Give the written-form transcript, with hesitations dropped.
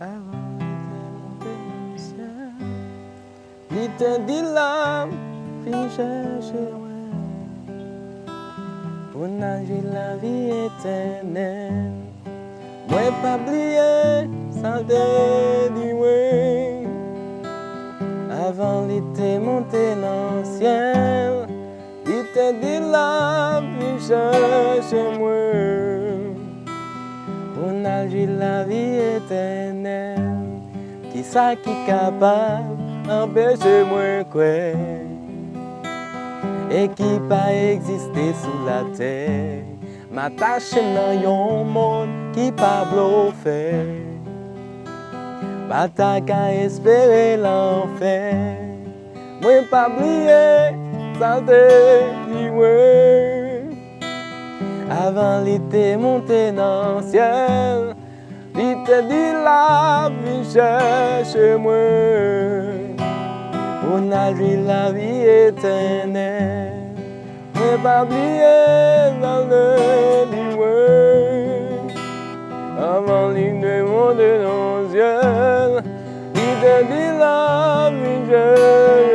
Avant de monter dans le ciel, il te dit là, puis chercher moi. On a eu la vie éternelle. Moi pas oublié, ça te dit moi. Avant il était monté dans le ciel, il te dit là, puis chercher moi. On a eu la vie éternelle. Qui ça qui capable d'empêcher moi quoi? Et qui pas exister sous la terre, m'attacher dans yon monde qui pas bluffé. Pas ta qu'à espérer l'enfer. Moi pas oublier, ça te dit ouais. Avant l'été monté dans le ciel, il te dit la vie cherche moi. On a eu la vie éternelle. Mais pas oublier dans le dit avant l'île monter dans le ciel, il te dit la vie cherche